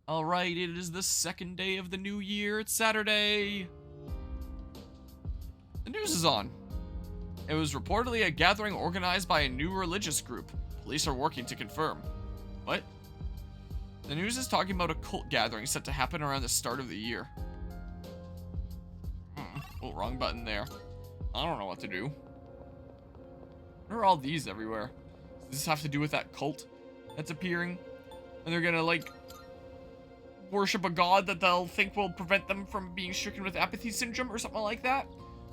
Alright, it is the second day of the new year. It's Saturday. The news is on. It was reportedly a gathering organized by a new religious group. Police are working to confirm. What? The news is talking about a cult gathering set to happen around the start of the year. Oh, wrong button there. I don't know what to do. What are all these everywhere? Does this have to do with that cult that's appearing? And they're gonna, like, worship a god that they'll think will prevent them from being stricken with apathy syndrome or something like that?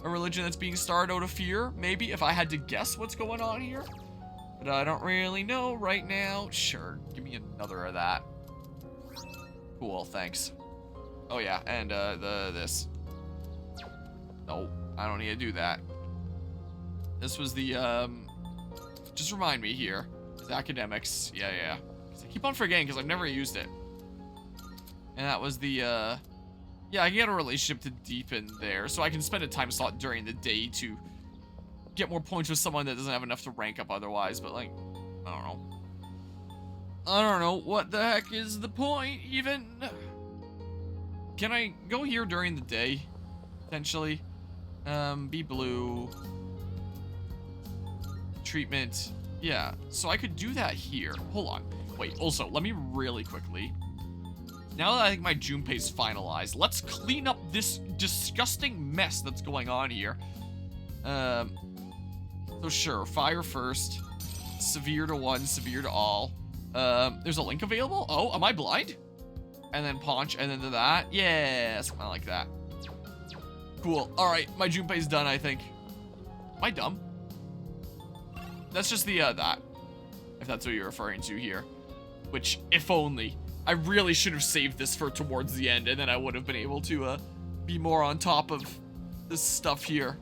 A religion that's being started out of fear, maybe, if I had to guess what's going on here. But I don't really know right now. Sure, give me another of that. Cool, thanks. Oh yeah, and this. No, I don't need to do that. This was the, just remind me here. It's academics, yeah. I keep on forgetting because I've never used it. And that was the, yeah, I can get a relationship to deepen there, so I can spend a time slot during the day to get more points with someone that doesn't have enough to rank up otherwise, but like, I don't know. I don't know what the heck is the point, even? Can I go here during the day, potentially? Be blue. Treatment. Yeah, so I could do that here. Hold on. Wait, also, let me really quickly. Now that I think my Junpei's finalized, let's clean up this disgusting mess that's going on here. So sure, fire first. Severe to one, severe to all. There's a link available? Oh, am I blind? And then punch, and then to that. Yeah, something like that. Cool. Alright, my Junpei's done, I think. Am I dumb? That's just the, that. If that's what you're referring to here. Which, if only. I really should have saved this for towards the end, and then I would have been able to, be more on top of this stuff here.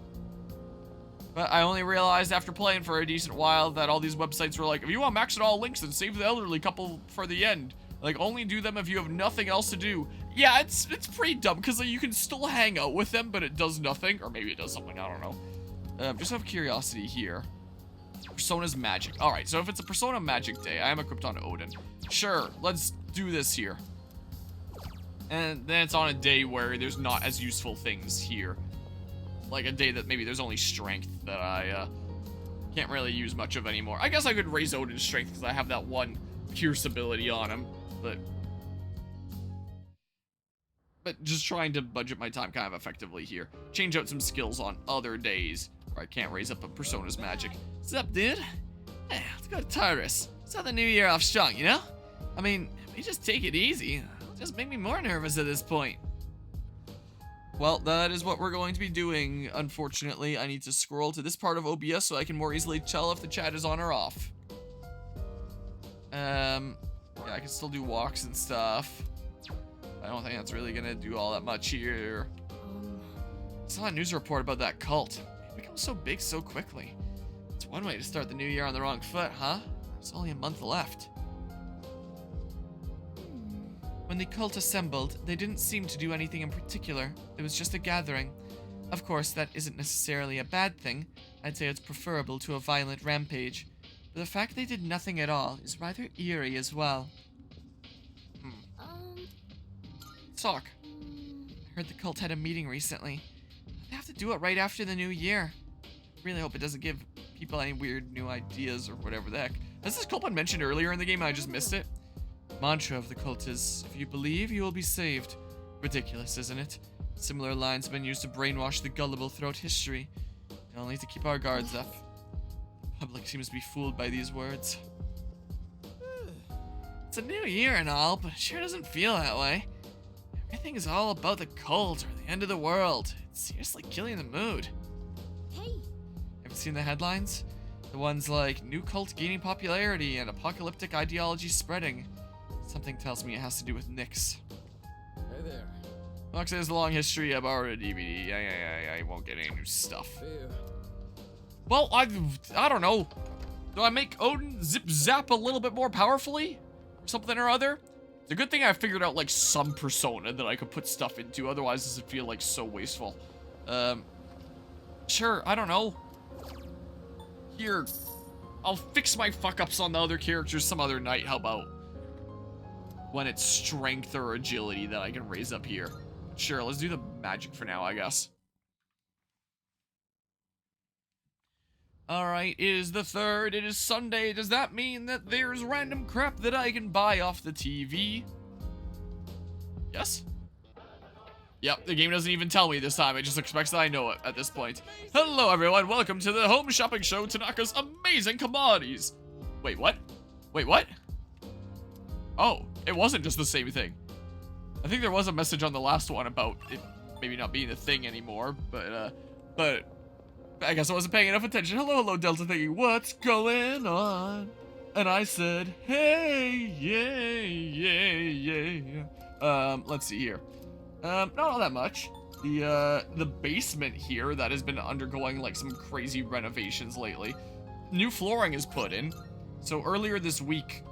But I only realized after playing for a decent while that all these websites were like, if you want max at all links, then save the elderly couple for the end. Like, only do them if you have nothing else to do. Yeah, it's pretty dumb, because like, you can still hang out with them, but it does nothing. Or maybe it does something, I don't know. Just out of curiosity here. Persona's magic. Alright, so if it's a Persona magic day, I am equipped on Odin. Sure, let's do this here. And then it's on a day where there's not as useful things here. Like a day that maybe there's only strength that I can't really use much of anymore. I guess I could raise Odin's strength because I have that one pierce ability on him, but just trying to budget my time kind of effectively here. Change out some skills on other days where I can't raise up a Persona's magic. What's up, dude? Hey, let's go to Tartarus. Start the new year off strong, you know? I mean, if we just take it easy, it'll just make me more nervous at this point. Well, that is what we're going to be doing, unfortunately. I need to scroll to this part of OBS so I can more easily tell if the chat is on or off. Yeah, I can still do walks and stuff. I don't think that's really gonna do all that much here. I saw a news report about that cult. It becomes so big so quickly. It's one way to start the new year on the wrong foot, huh? There's only a month left. When the cult assembled, they didn't seem to do anything in particular. It was just a gathering. Of course, that isn't necessarily a bad thing. I'd say it's preferable to a violent rampage. But the fact they did nothing at all is rather eerie as well. Sock. I heard the cult had a meeting recently. They have to do it right after the new year. I really hope it doesn't give people any weird new ideas or whatever the heck. Has this cult been mentioned earlier in the game and I just missed it? Mantra of the cult is, if you believe, you will be saved. Ridiculous, isn't it? Similar lines have been used to brainwash the gullible throughout history. Only to keep our guards up. The public seems to be fooled by these words. It's a new year and all, but it sure doesn't feel that way. Everything is all about the cult or the end of the world. It's seriously killing the mood. Hey! Ever seen the headlines? The ones like, new cult gaining popularity and apocalyptic ideology spreading. Something tells me it has to do with Nyx. Hey there. Looks like there's a long history. I borrowed a DVD. I won't get any new stuff. Ew. Well, I don't know. Do I make Odin zip zap a little bit more powerfully? Or something or other? It's a good thing I figured out like some persona that I could put stuff into. Otherwise, this would feel like so wasteful. Sure, I don't know. Here, I'll fix my fuck-ups on the other characters some other night. How about? when it's strength or agility that I can raise up here. Sure, let's do the magic for now, I guess. Alright, it is the 3rd, it is Sunday. Does that mean that there's random crap that I can buy off the TV? Yes? Yep, the game doesn't even tell me this time, it just expects that I know it at this point. Hello everyone, welcome to the home shopping show, Tanaka's amazing commodities. Wait, what? Wait, what? Oh, it wasn't just the same thing. I think there was a message on the last one about it maybe not being a thing anymore, but I guess I wasn't paying enough attention. Hello, Delta thingy, what's going on? And I said, hey, yeah. Let's see here. Not all that much. The basement here that has been undergoing like some crazy renovations lately. New flooring is put in. So earlier this week,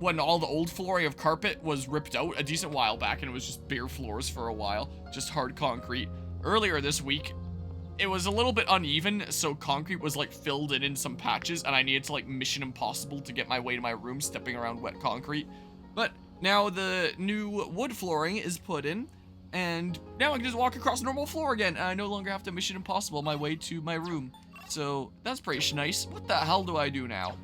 when all the old flooring of carpet was ripped out a decent while back and it was just bare floors for a while, just hard concrete. Earlier this week, it was a little bit uneven, so concrete was like filled in some patches and I needed to like Mission Impossible to get my way to my room stepping around wet concrete. But now the new wood flooring is put in and now I can just walk across normal floor again and I no longer have to Mission Impossible my way to my room. So that's pretty nice. What the hell do I do now?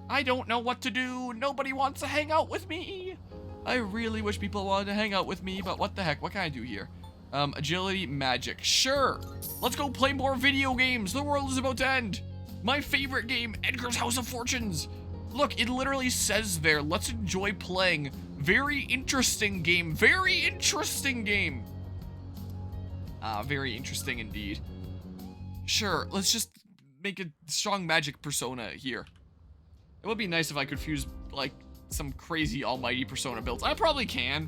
I don't know what to do. Nobody wants to hang out with me. I really wish people wanted to hang out with me, but what the heck? What can I do here? Agility, magic. Sure. Let's go play more video games. The world is about to end. My favorite game, Edgar's House of Fortunes. Look, it literally says there, let's enjoy playing. Very interesting game. Very interesting game. Very interesting indeed. Sure, let's just make a strong magic persona here. It would be nice if I could fuse, like, some crazy almighty persona builds. I probably can.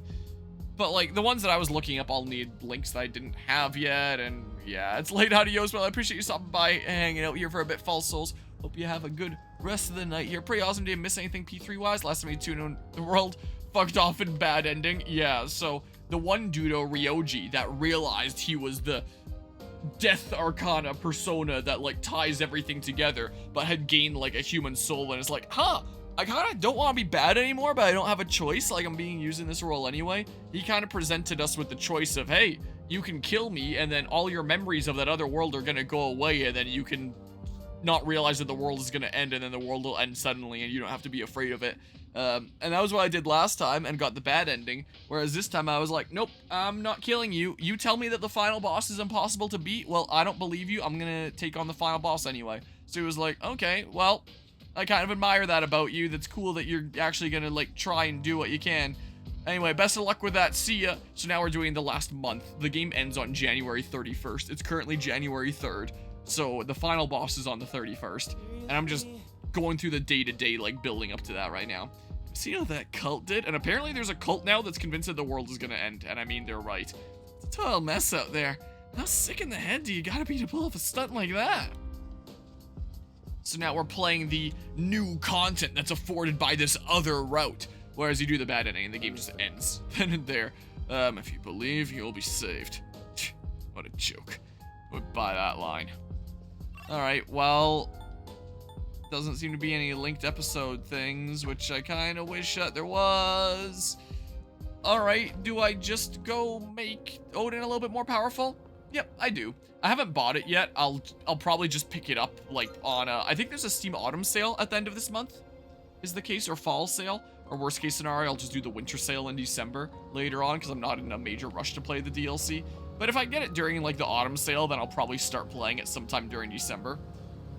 But, like, the ones that I was looking up, I'll need links that I didn't have yet. And, yeah, it's late. Adios. Well, I appreciate you stopping by and hanging out here for a bit, False Souls. Hope you have a good rest of the night here. Pretty awesome. Didn't miss anything P3-wise. Last time you tuned in, the world fucked off in bad ending. Yeah, so the one dudo, Ryoji, that realized he was the Death Arcana persona that like ties everything together, but had gained like a human soul and is like, huh, I kind of don't want to be bad anymore, but I don't have a choice, like I'm being used in this role anyway. He kind of presented us with the choice of, hey, you can kill me and then all your memories of that other world are gonna go away and then you can not realize that the world is gonna end and then the world will end suddenly and you don't have to be afraid of it. And that was what I did last time and got the bad ending, whereas this time I was like, nope, I'm not killing you. You tell me that the final boss is impossible to beat, well, I don't believe you. I'm gonna take on the final boss anyway. So he was like, okay, well, I kind of admire that about you. That's cool that you're actually gonna like try and do what you can. Anyway, best of luck with that. See ya. So now we're doing the last month. The game ends on January 31st. It's currently January 3rd. So the final boss is on the 31st. And I'm just going through the day-to-day, like, building up to that right now. See how that cult did? And apparently there's a cult now that's convinced that the world is gonna end. And I mean, they're right. It's a total mess out there. How sick in the head do you gotta be to pull off a stunt like that? So now we're playing the new content that's afforded by this other route. Whereas you do the bad ending and the game just ends. Then and there. If you believe, you'll be saved. What a joke. Would buy that line. Alright, well, doesn't seem to be any linked episode things, which I kind of wish there was. Alright, do I just go make Odin a little bit more powerful? Yep, I do. I haven't bought it yet. I'll probably just pick it up, like, on I think there's a Steam Autumn sale at the end of this month, is the case, or fall sale. Or worst case scenario, I'll just do the winter sale in December later on, because I'm not in a major rush to play the DLC. But if I get it during, like, the autumn sale, then I'll probably start playing it sometime during December.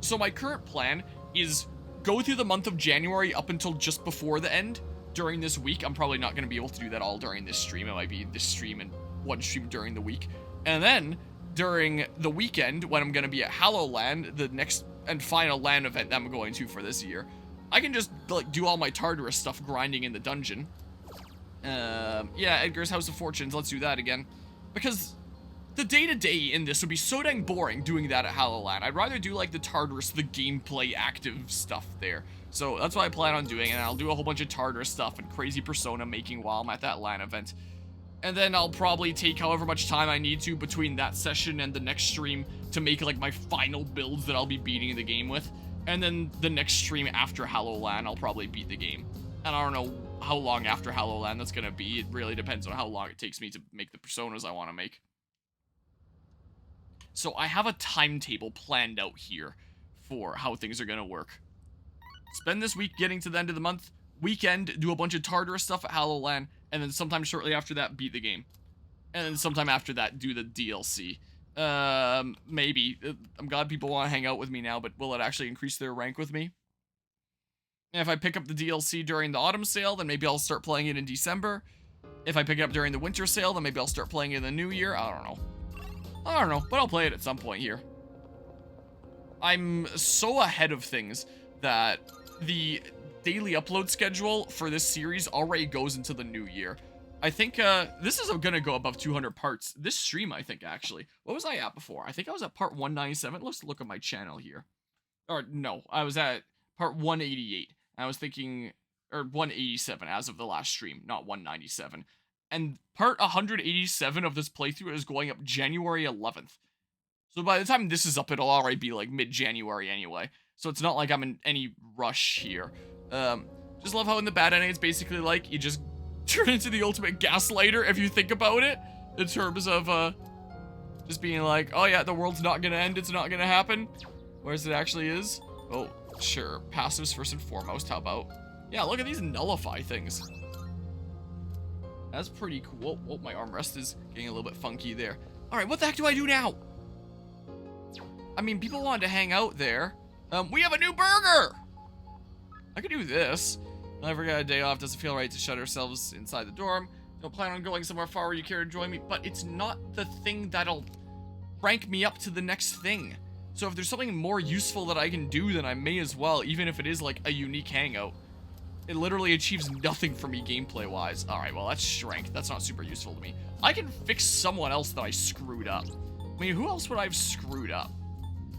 So my current plan is go through the month of January up until just before the end during this week. I'm probably not going to be able to do that all during this stream. It might be this stream and one stream during the week. And then during the weekend, when I'm going to be at Hallowland, the next and final LAN event that I'm going to for this year, I can just, like, do all my Tartarus stuff grinding in the dungeon. Yeah, Edgar's House of Fortunes, let's do that again. Because the day-to-day in this would be so dang boring doing that at Hallowland. I'd rather do, like, the Tartarus, the gameplay active stuff there. So that's what I plan on doing, and I'll do a whole bunch of Tartarus stuff and crazy persona making while I'm at that LAN event. And then I'll probably take however much time I need to between that session and the next stream to make, like, my final builds that I'll be beating the game with. And then the next stream after Hallowland, I'll probably beat the game. And I don't know how long after HoloLand that's gonna be. It really depends on how long it takes me to make the personas I want to make. So I have a timetable planned out here for how things are gonna work. Spend this week getting to the end of the month, weekend, do a bunch of Tartarus stuff at HoloLand, and then sometime shortly after that, beat the game. And then sometime after that, do the DLC. Maybe. I'm glad people want to hang out with me now, but will it actually increase their rank with me? And if I pick up the DLC during the autumn sale, then maybe I'll start playing it in December. If I pick it up during the winter sale, then maybe I'll start playing it in the new year. I don't know, but I'll play it at some point here. I'm so ahead of things that the daily upload schedule for this series already goes into the new year. I think this is gonna go above 200 parts. This stream, I think, actually. What was I at before? I think I was at part 197. Let's look at my channel here. Or, no, I was at part 188. I was thinking, or 187 as of the last stream, not 197. And part 187 of this playthrough is going up January 11th. So by the time this is up, it'll already be like mid-January anyway. So it's not like I'm in any rush here. Just love how in the bad ending it's basically like you just turn into the ultimate gaslighter if you think about it. In terms of just being like, oh yeah, the world's not gonna end, it's not gonna happen. Whereas it actually is. Oh, sure. Passives first and foremost, how about? Yeah, look at these nullify things. That's pretty cool. Oh, my armrest is getting a little bit funky there. Alright, what the heck do I do now? I mean, people wanted to hang out there. We have a new burger! I could do this. Never got a day off. Doesn't feel right to shut ourselves inside the dorm. Don't plan on going somewhere far where you care to join me. But it's not the thing that'll rank me up to the next thing. So if there's something more useful that I can do, then I may as well, even if it is like a unique hangout. It literally achieves nothing for me gameplay-wise. Alright, well, that's strength. That's not super useful to me. I can fix someone else that I screwed up. I mean, who else would I have screwed up?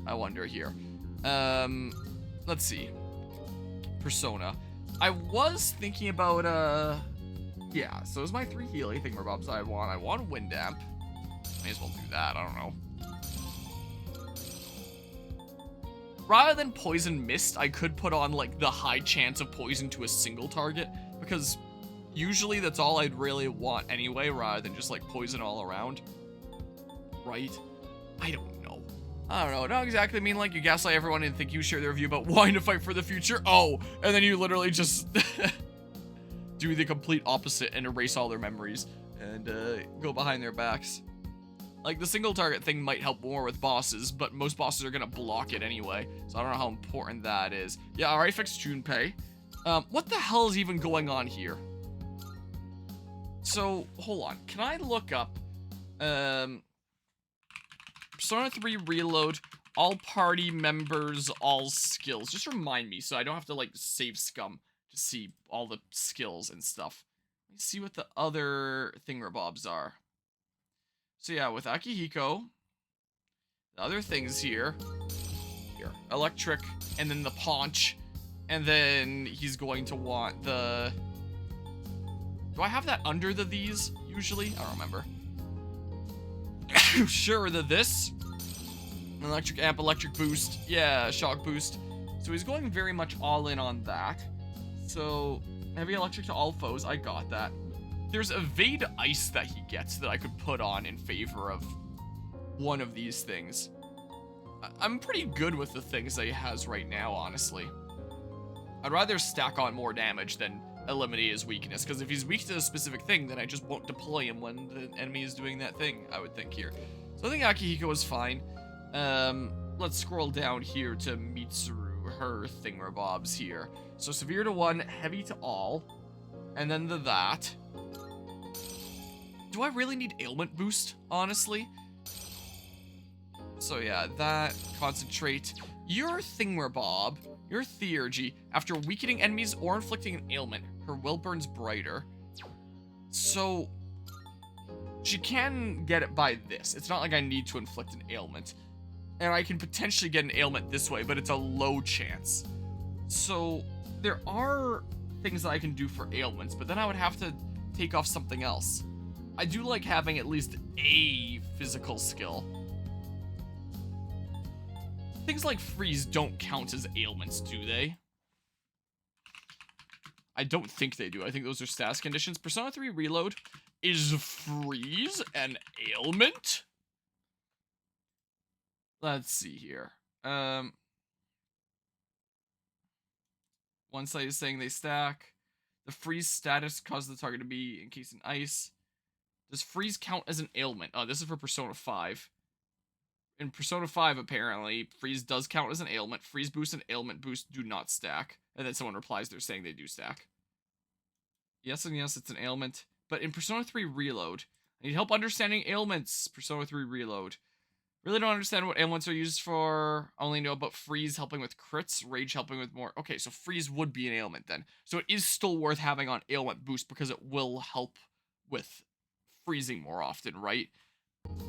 I wonder here. Let's see. Persona. I was thinking about, yeah, so it's my 3 healing thingamabobs I want. I want Wind Amp. May as well do that, I don't know. Rather than Poison Mist, I could put on, like, the high chance of poison to a single target, because usually that's all I'd really want anyway, rather than just, like, poison all around. Right? I don't know. Not exactly mean like you gaslight everyone and think you share their view about wanting to fight for the future. Oh, and then you literally just do the complete opposite and erase all their memories and go behind their backs. Like, the single target thing might help more with bosses, but most bosses are gonna block it anyway, so I don't know how important that is. Yeah, I already fixed Junpei. What the hell is even going on here? So, hold on. Can I look up, Persona 3 Reload, all party members, all skills. Just remind me so I don't have to, like, save scum to see all the skills and stuff. Let me see what the other thingamabobs are. So yeah, with Akihiko, the other things here, electric, and then the paunch, and then he's going to want the, do I have that under the these, usually? I don't remember. Sure, this, electric amp, electric boost, yeah, shock boost. So he's going very much all in on that. So, heavy electric to all foes, I got that. There's Evade Ice that he gets that I could put on in favor of one of these things. I'm pretty good with the things that he has right now, honestly. I'd rather stack on more damage than eliminate his weakness, because if he's weak to a specific thing, then I just won't deploy him when the enemy is doing that thing, I would think here. So I think Akihiko is fine. Let's scroll down here to Mitsuru, her thingamabobs here. So severe to 1, heavy to all, and then that. Do I really need ailment boost, honestly? So yeah, that, concentrate. Your thingamabob, your theurgy, after weakening enemies or inflicting an ailment, her will burns brighter. So, she can get it by this. It's not like I need to inflict an ailment. And I can potentially get an ailment this way, but it's a low chance. So, there are things that I can do for ailments, but then I would have to take off something else. I do like having at least a physical skill. Things like freeze don't count as ailments, do they? I don't think they do. I think those are status conditions. Persona 3 Reload is freeze an ailment? Let's see here. One site is saying they stack. The freeze status causes the target to be encased in ice. Does freeze count as an ailment? Oh, this is for Persona 5. In Persona 5, apparently, freeze does count as an ailment. Freeze boost and ailment boost do not stack. And then someone replies they're saying they do stack. Yes and yes, it's an ailment. But in Persona 3 Reload, I need help understanding ailments. Persona 3 Reload. Really don't understand what ailments are used for. Only know about freeze helping with crits, rage helping with more. Okay, so freeze would be an ailment then. So it is still worth having on ailment boost because it will help with freezing more often, right?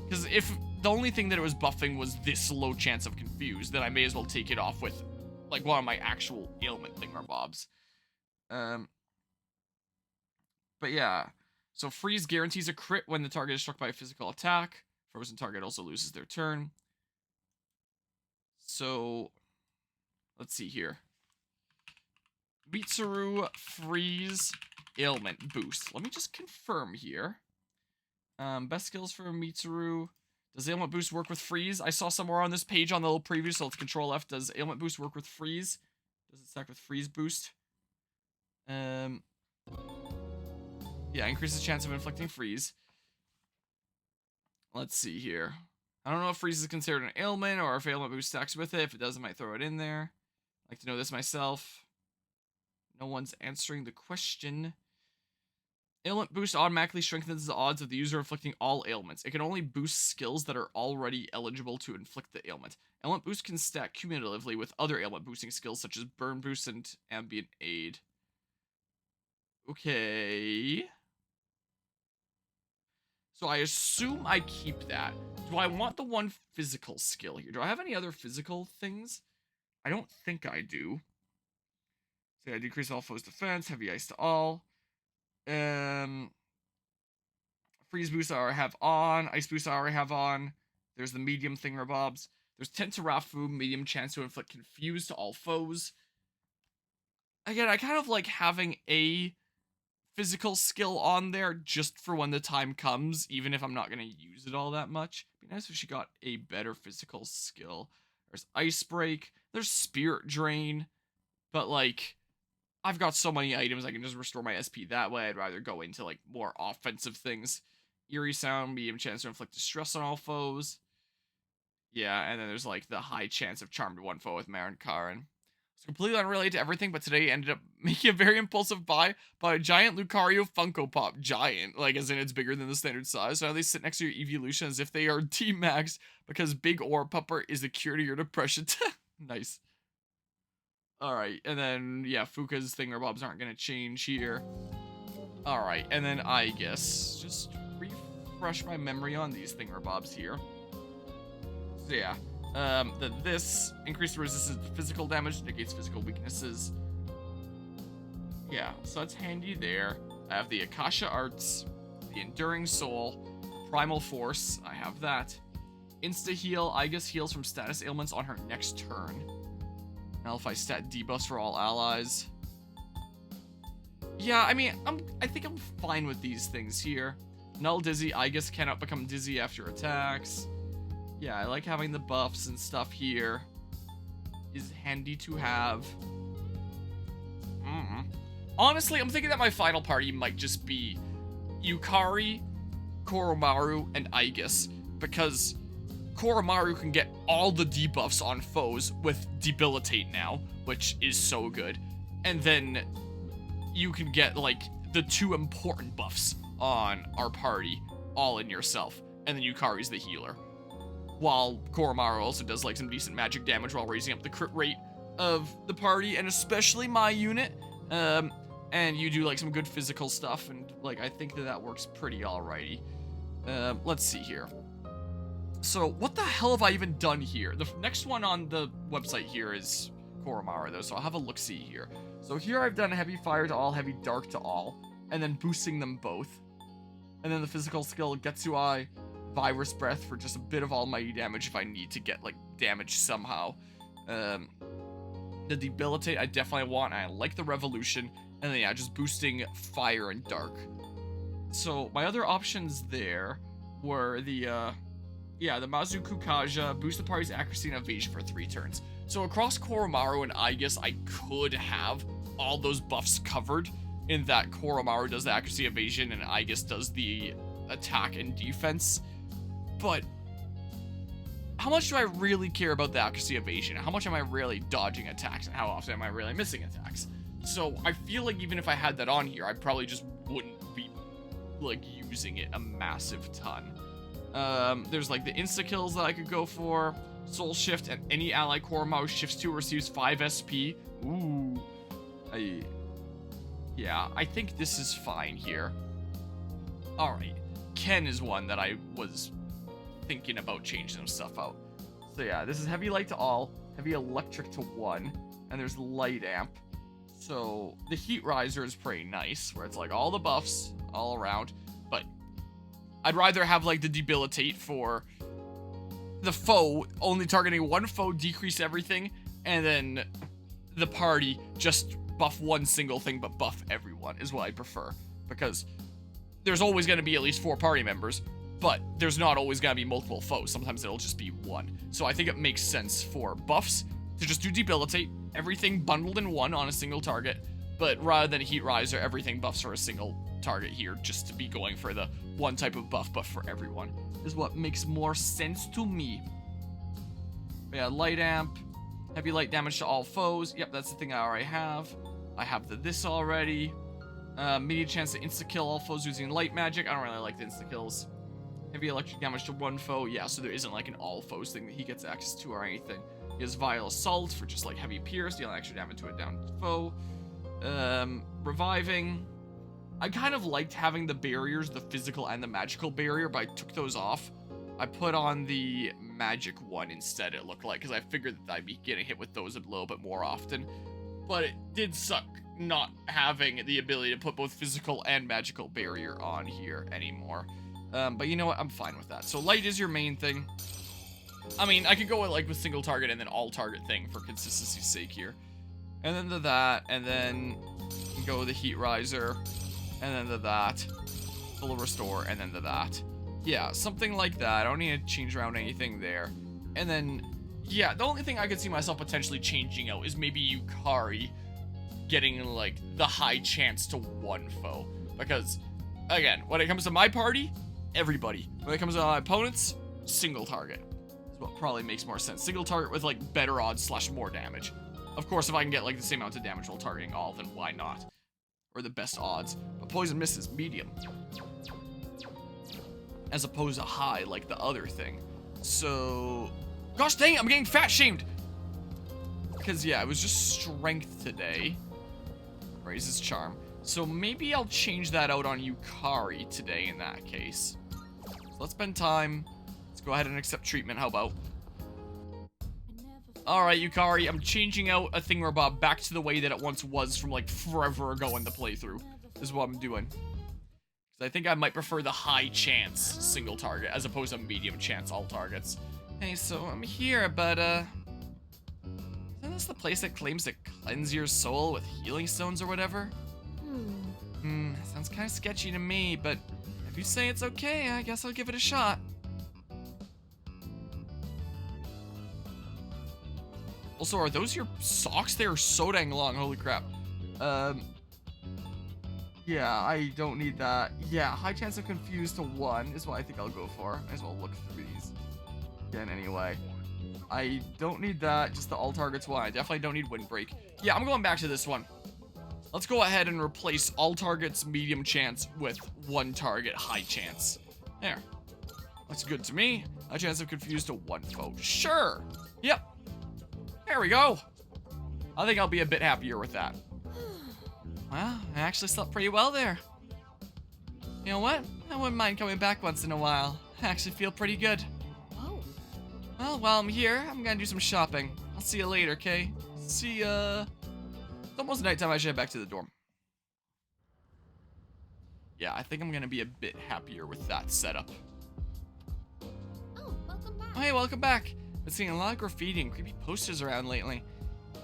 Because if the only thing that it was buffing was this low chance of confuse, then I may as well take it off with like one of my actual ailment thingamabobs. But yeah, so freeze guarantees a crit when the target is struck by a physical attack. Frozen target also loses their turn. So, let's see here. Mitsuru freeze ailment boost. Let me just confirm here. Best skills for Mitsuru. Does ailment boost work with freeze? I saw somewhere on this page on the little preview, so let's control F. Does ailment boost work with freeze? Does it stack with freeze boost? Yeah, increases chance of inflicting freeze. Let's see here. I don't know if freeze is considered an ailment or if ailment boost stacks with it. If it does, I might throw it in there. I'd like to know this myself. No one's answering the question. Ailment boost automatically strengthens the odds of the user inflicting all ailments. It can only boost skills that are already eligible to inflict the ailment. Ailment boost can stack cumulatively with other ailment boosting skills such as burn boost and ambient aid. Okay. So I assume I keep that. Do I want the one physical skill here? Do I have any other physical things? I don't think I do. So I decrease all foes' defense, heavy ice to all. Freeze boost I already have on. Ice boost I already have on. There's the medium thingamabobs. There's Tent to Rafu, medium chance to inflict confuse to all foes. Again, I kind of like having a physical skill on there just for when the time comes, even if I'm not going to use it all that much. It'd be nice if she got a better physical skill. There's Ice Break. There's Spirit Drain. But, like, I've got so many items I can just restore my SP that way. I'd rather go into, like, more offensive things. Eerie Sound, medium chance to inflict distress on all foes. Yeah, and then there's, like, the high chance of charmed one foe with Marin Karin. It's completely unrelated to everything, but today ended up making a very impulsive buy a giant Lucario Funko Pop. Giant, like as in it's bigger than the standard size. So now they sit next to your evolution as if they are T-Max because Big Ore Pupper is the cure to your depression. Nice. Alright, and then, yeah, Fuka's thingamabobs aren't going to change here. Alright, and then I guess just refresh my memory on these thingamabobs here. So yeah. This increased resistance to physical damage, negates physical weaknesses. Yeah, so that's handy there. I have the Akasha Arts, the Enduring Soul, Primal Force, I have that. Insta-heal, I guess heals from status ailments on her next turn. Now if I stat debuffs for all allies. Yeah, I mean, I think I'm fine with these things here. Null Dizzy, I guess cannot become dizzy after attacks. Yeah, I like having the buffs and stuff here. Is handy to have. Honestly, I'm thinking that my final party might just be Yukari, Koromaru, and Aigis. Because Koromaru can get all the debuffs on foes with Debilitate now, which is so good. And then you can get, like, the two important buffs on our party all in yourself. And then Yukari's the healer. While Koromaru also does like some decent magic damage while raising up the crit rate of the party, and especially my unit. And you do like some good physical stuff, and like I think that works pretty alrighty. Let's see here. So what the hell have I even done here? The next one on the website here is Koromaru though, so I'll have a look-see here. So here I've done heavy fire to all, heavy dark to all, and then boosting them both. And then the physical skill Getsuai, Virus Breath for just a bit of almighty damage if I need to get, like, damage somehow. The Debilitate I definitely want, and I like the Revolution. And then, yeah, just boosting fire and dark. So, my other options there were the Mazuku Kaja, boost the party's accuracy and evasion for 3 turns. So, across Koromaru and Aigis, I could have all those buffs covered, in that Koromaru does the accuracy, evasion, and Aigis does the attack and defense. But how much do I really care about the accuracy, evasion? How much am I really dodging attacks, and how often am I really missing attacks? So I feel like even if I had that on here, I probably just wouldn't be like using it a massive ton. There's like the insta kills that I could go for, soul shift, and any ally Koromaru shifts to receives 5 SP. Ooh, yeah, I think this is fine here. All right, Ken is one that I was thinking about changing some stuff out. So yeah, this is heavy light to all, heavy electric to 1, and there's light amp. So the heat riser is pretty nice, where it's like all the buffs all around, but I'd rather have like the debilitate for the foe, only targeting 1 foe, decrease everything, and then the party just buff 1 single thing but buff everyone is what I prefer, because there's always going to be at least 4 party members, but there's not always going to be multiple foes. Sometimes it'll just be 1. So I think it makes sense for buffs to just do debilitate, everything bundled in 1 on a single target, but rather than heat riser, everything buffs for a single target here, just to be going for the 1 type of buff for everyone is what makes more sense to me. But yeah, light amp, heavy light damage to all foes. Yep, that's the thing I already have. I have this already. Medium chance to insta-kill all foes using light magic. I don't really like the insta-kills. Heavy electric damage to 1 foe. Yeah, so there isn't like an all foes thing that he gets access to or anything. He has Vile Assault for just like heavy pierce, dealing extra damage to a down foe. Reviving. I kind of liked having the barriers, the physical and the magical barrier, but I took those off. I put on the magic one instead, it looked like, because I figured that I'd be getting hit with those a little bit more often. But it did suck not having the ability to put both physical and magical barrier on here anymore. But you know what? I'm fine with that. So light is your main thing. I mean, I could go with single target and then all target thing for consistency's sake here. And then to that, and then go with the heat riser, and then to that, full restore, and then to that. Yeah, something like that. I don't need to change around anything there. And then, yeah, the only thing I could see myself potentially changing out is maybe Yukari getting, like, the high chance to 1 foe. Because, again, when it comes to my party, everybody. When it comes to my opponents, single target. That's what probably makes more sense. Single target with, like, better odds / more damage. Of course, if I can get, like, the same amount of damage while targeting all, then why not? Or the best odds. But poison miss is medium. As opposed to high, like the other thing. So... Gosh dang it, I'm getting fat shamed! Because, yeah, it was just strength today. Raises charm. So maybe I'll change that out on Yukari today in that case. So let's spend time. Let's go ahead and accept treatment, how about? Alright, Yukari, I'm changing out a thingamabob back to the way that it once was from, like, forever ago in the playthrough. This is what I'm doing. I think I might prefer the high chance single target as opposed to medium chance all targets. Hey, so I'm here, but, isn't this the place that claims to cleanse your soul with healing stones or whatever? Sounds kind of sketchy to me, but if you say it's okay, I guess I'll give it a shot. Also, are those your socks? They are so dang long, holy crap. Yeah, I don't need that. Yeah, high chance of confused to 1 is what I think I'll go for. Might as well look through these again anyway. I don't need that, just the all targets 1. I definitely don't need windbreak. Yeah, I'm going back to this one. Let's go ahead and replace all targets medium chance with 1 target high chance. There. That's good to me. High chance of confused to 1 foe. Sure. Yep. There we go. I think I'll be a bit happier with that. Well, I actually slept pretty well there. You know what? I wouldn't mind coming back once in a while. I actually feel pretty good. Oh. Well, while I'm here, I'm gonna do some shopping. I'll see you later, okay? See ya. It's almost nighttime. I should head back to the dorm. Yeah, I think I'm gonna be a bit happier with that setup. Oh, welcome back. Oh, hey, welcome back. Been seeing a lot of graffiti and creepy posters around lately.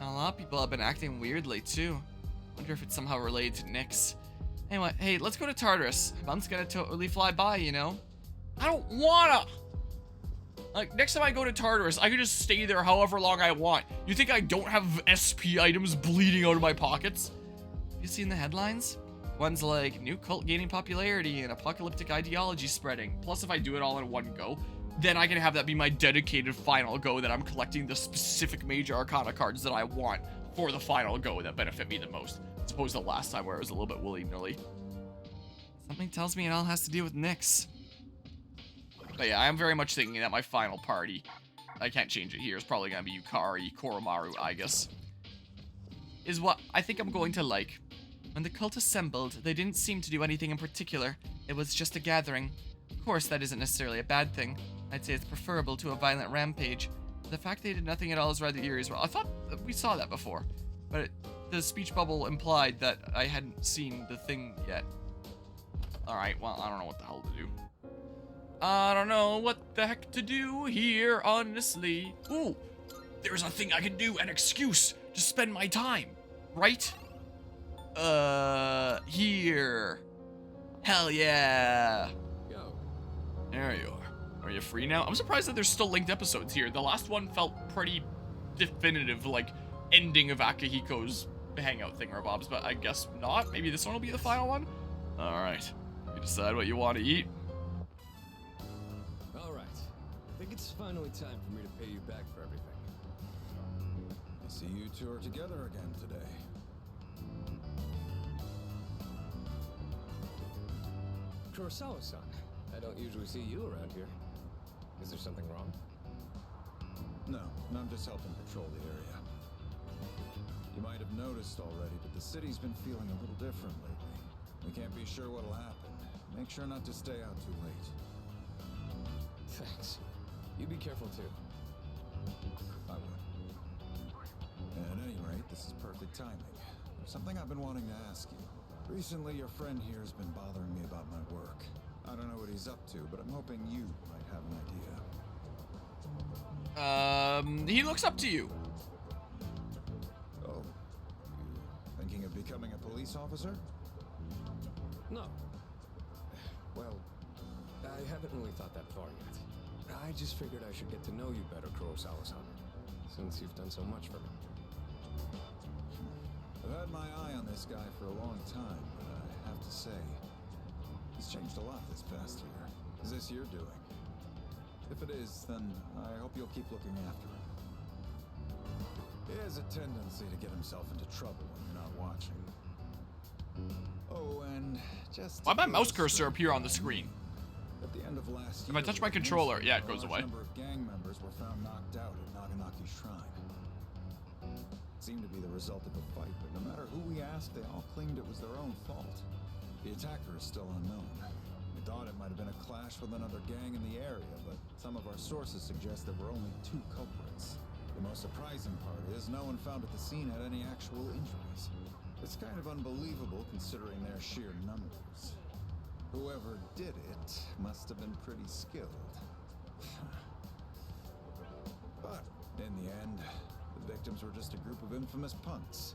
And a lot of people have been acting weirdly, too. Wonder if it's somehow related to Nyx. Anyway, hey, let's go to Tartarus. A month's gonna totally fly by, you know? I don't wanna! Like, next time I go to Tartarus, I can just stay there however long I want. You think I don't have SP items bleeding out of my pockets? Have you seen the headlines? One's like, new cult gaining popularity and apocalyptic ideology spreading. Plus, if I do it all in one go, then I can have that be my dedicated final go that I'm collecting the specific major arcana cards that I want for the final go that benefit me the most. As opposed to the last time where it was a little bit willy-nilly. Something tells me it all has to do with Nyx. But yeah, I am very much thinking that my final party, I can't change it here, is probably going to be Yukari, Koromaru, I guess, is what I think I'm going to like. When the cult assembled, they didn't seem to do anything in particular. It was just a gathering. Of course, that isn't necessarily a bad thing. I'd say it's preferable to a violent rampage. The fact they did nothing at all is rather eerie as well. I thought we saw that before, but the speech bubble implied that I hadn't seen the thing yet. Alright, well, I don't know what the hell to do. I don't know what the heck to do here, honestly. Ooh, there's a thing I can do, an excuse to spend my time, right? Here. Hell yeah. Yo. There you are. Are you free now? I'm surprised that there's still linked episodes here. The last one felt pretty definitive, like ending of Akihiko's hangout thingamabobs, but I guess not. Maybe this one will be the final one? Alright. You decide what you want to eat. Alright. I think it's finally time for me to pay you back for everything. I see you two are together again today. Kurosawa-san, I don't usually see you around here. Is there something wrong? No, I'm just helping patrol the area. You might have noticed already, but the city's been feeling a little different lately. We can't be sure what'll happen. Make sure not to stay out too late. Thanks. You be careful too. I would. At any rate, this is perfect timing. There's something I've been wanting to ask you. Recently, your friend here has been bothering me about my work. I don't know what he's up to, but I'm hoping you might have an idea. He looks up to you. Oh, you thinking of becoming a police officer? No. Well, I haven't really thought that far yet. I just figured I should get to know you better, Kurosawa-san, since you've done so much for me. I've had my eye on this guy for a long time, but I have to say, he's changed a lot this past year. Is this your doing? If it is, then I hope you'll keep looking after him. He has a tendency to get himself into trouble when you're not watching. Oh, and just... Why'd my mouse cursor appear on the screen? At the end of last If year, I touch my controller, yeah, it goes away. A number of gang members were found knocked out at Naganaki Shrine. It seemed to be the result of a fight, but no matter who we asked, they all claimed it was their own fault. The attacker is still unknown. We thought it might have been a clash with another gang in the area, but some of our sources suggest there were only 2 culprits. The most surprising part is no one found at the scene had any actual injuries. It's kind of unbelievable considering their sheer numbers. Whoever did it must have been pretty skilled. But in the end, the victims were just a group of infamous punks.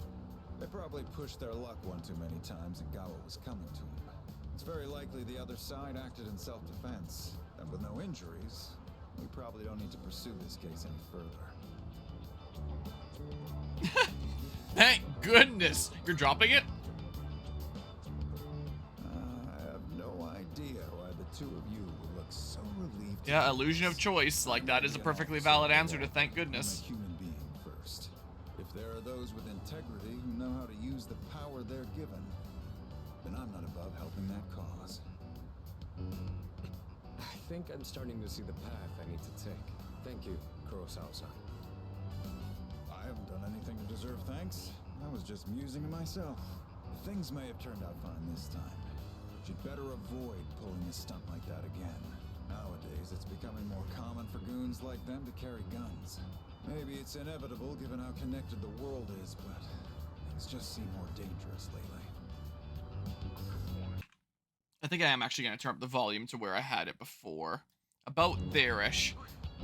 They probably pushed their luck one too many times and got what was coming to them. It's very likely the other side acted in self-defense. And with no injuries, we probably don't need to pursue this case any further. Thank goodness! You're dropping it? I have no idea why the two of you would look so relieved. Yeah, illusion of choice. Like, that is a perfectly valid answer to thank goodness. I'm a human being first. If there are those with integrity who know how to use the power they're given, then I'm not above helping that cause. I think I'm starting to see the path I need to take. Thank you, Kurosawa-san. I haven't done anything to deserve thanks. I was just musing to myself. Things may have turned out fine this time. But you'd better avoid pulling a stunt like that again. Nowadays, it's becoming more common for goons like them to carry guns. Maybe it's inevitable given how connected the world is, but things just seem more dangerous lately. I think I am actually going to turn up the volume to where I had it before. About there-ish.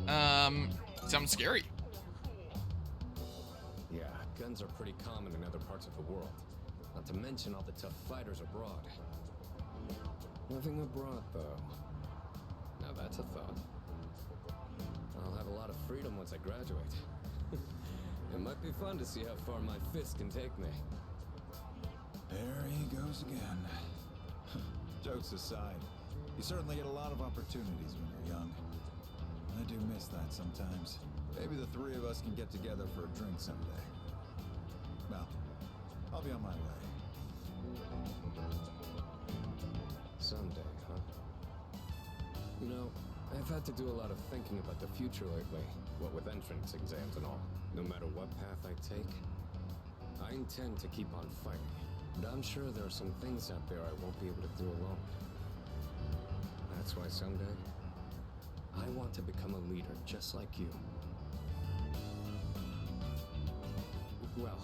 Sounds scary. Yeah, guns are pretty common in other parts of the world. Not to mention all the tough fighters abroad. Living abroad, though. Now that's a thought. I'll have a lot of freedom once I graduate. It might be fun to see how far my fist can take me. There he goes again. Jokes aside, you certainly get a lot of opportunities when you're young. I do miss that sometimes. Maybe the three of us can get together for a drink someday. Well, I'll be on my way. Someday, huh? You know, I've had to do a lot of thinking about the future lately, what with entrance exams and all. No matter what path I take, I intend to keep on fighting. But I'm sure there are some things out there I won't be able to do alone. That's why someday, I want to become a leader just like you. Well,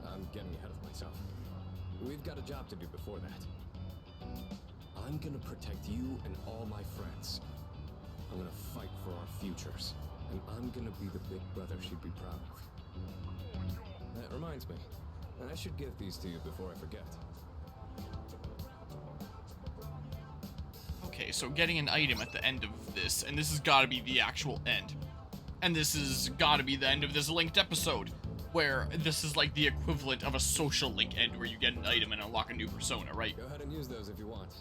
I'm getting ahead of myself. We've got a job to do before that. I'm gonna protect you and all my friends. I'm gonna fight for our futures. And I'm gonna be the big brother she'd be proud of. That reminds me, I should give these to you before I forget. Okay, so getting an item at the end of this, and this has got to be the actual end. And this has got to be the end of this linked episode, where this is like the equivalent of a social link end where you get an item and unlock a new persona, right? Go ahead and use those if you want.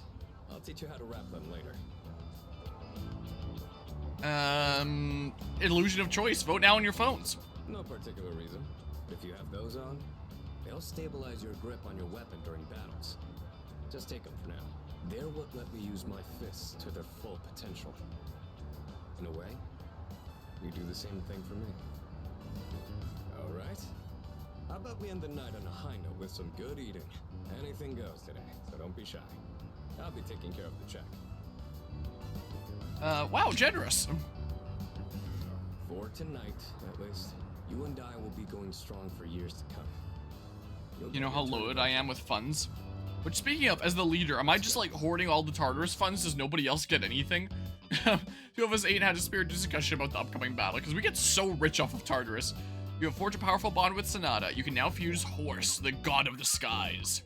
I'll teach you how to wrap them later. Illusion of choice. Vote now on your phones. No particular reason. If you have those on, they'll stabilize your grip on your weapon during battles. Just take them for now. They're what let me use my fists to their full potential. In a way, you do the same thing for me. All right. How about we end the night on a high note with some good eating? Anything goes today, so don't be shy. I'll be taking care of the check. Wow, generous. For tonight, at least, you and I will be going strong for years to come. You know how loaded I am with funds? Which, speaking of, as the leader, am I just like hoarding all the Tartarus funds? Does nobody else get anything? Two of us ain't had a spirited discussion about the upcoming battle, because we get so rich off of Tartarus. You have forged a powerful bond with Sonata. You can now fuse Horse, the god of the skies.